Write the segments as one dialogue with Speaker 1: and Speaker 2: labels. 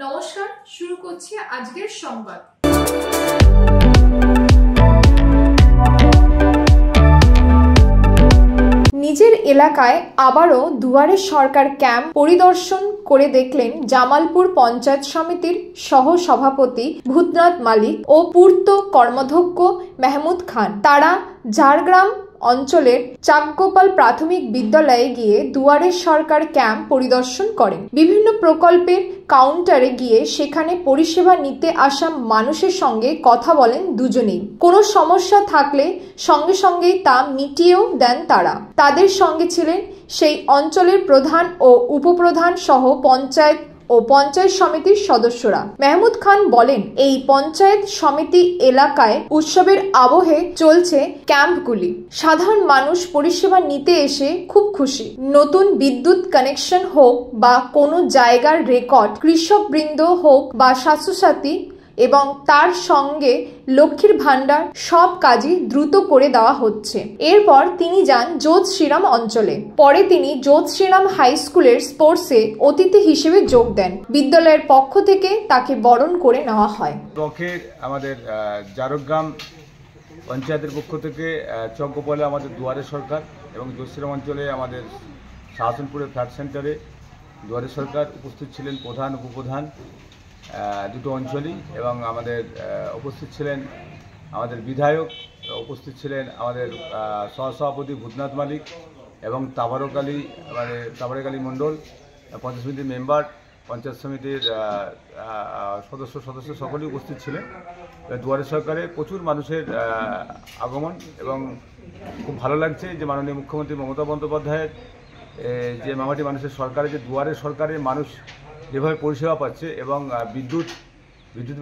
Speaker 1: নমস্কার, শুরু করছি আজকের সংবাদ। নিজের এলাকায় আবারও দুয়ারে সরকার ক্যাম্প পরিদর্শন করে দেখলেন জামালপুর পঞ্চায়েত সমিতির সহ সভাপতি ভূতনাথ মালিক ও পূর্ত কর্মাধ্যক্ষ মেহমুদ খান। তারা ঝাড়গ্রাম অঞ্চলের চাকগোপাল প্রাথমিক বিদ্যালয়ে গিয়ে দুয়ারে সরকার ক্যাম্প পরিদর্শন করেন। বিভিন্ন প্রকল্পের কাউন্টারে গিয়ে সেখানে পরিষেবা নিতে আসা মানুষের সঙ্গে কথা বলেন দুজনেই। কোনো সমস্যা থাকলে সঙ্গে সঙ্গেই তা মিটিয়েও দেন তারা। তাদের সঙ্গে ছিলেন সেই অঞ্চলের প্রধান ও উপপ্রধান সহ পঞ্চায়েত ও পঞ্চায়েত সমিতির সদস্যরা। মেহমুদ খান বলেন, এই পঞ্চায়েত সমিতি এলাকায় উৎসবের আবহে চলছে ক্যাম্পগুলি। সাধারণ মানুষ পরিষেবা নিতে এসে খুব খুশি। নতুন বিদ্যুৎ কানেকশন হোক বা কোনো জায়গার রেকর্ড, কৃষকবৃন্দ হোক বা স্বাস্থ্যসাথী এবং তার সঙ্গে লক্ষ্মীর ভান্ডার, সব কাজই দ্রুত করে দেওয়া হচ্ছে। এরপর তিনি যান যোধ শ্রীরাম অঞ্চলে। পরে তিনি যোধ শ্রীরাম হাই স্কুলের স্পোর্টসে অতিথি হিসেবে যোগ দেন। বিদ্যালয়ের পক্ষ থেকে তাকে বরণ করে নেওয়া হয়।
Speaker 2: আমাদের ঝাড়গ্রাম পঞ্চায়েতের পক্ষ থেকে চকগোপালে আমাদের দুয়ারে সরকার এবং যোধ শ্রীরাম অঞ্চলে আমাদের শাহজাহানপুরের ফ্ল্যাট সেন্টারে দুয়ারে সরকার উপস্থিত ছিলেন প্রধান উপপ্রধান দুটো অঞ্চলই, এবং আমাদের উপস্থিত ছিলেন আমাদের বিধায়ক, উপস্থিত ছিলেন আমাদের সহসভাপতি ভূতনাথ মালিক এবং তাবারক আলী মণ্ডল, পঞ্চায়েত সমিতির মেম্বার, পঞ্চায়েত সমিতির সদস্য সকলেই উপস্থিত ছিলেন। দুয়ারে সরকারে প্রচুর মানুষের আগমন এবং খুব ভালো লাগছে যে মাননীয় মুখ্যমন্ত্রী মমতা বন্দ্যোপাধ্যায়ের যে মামাটি মানুষের সরকারে যে দুয়ারে সরকারে মানুষ যেভাবে পরিষেবা পাচ্ছে, এবং বিদ্যুৎ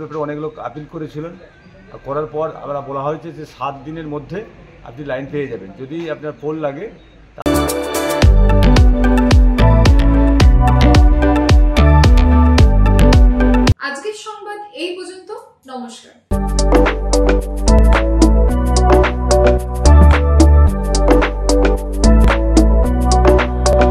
Speaker 2: ব্যাপারে অনেক লোক আপিল করেছিলেন, করার পর আমরা বলা হয়েছে যে 7 দিনের মধ্যে আপনি লাইন পেয়ে যাবেন যদি আপনার পোল লাগে।
Speaker 1: আজকের সংবাদ এই পর্যন্ত। নমস্কার।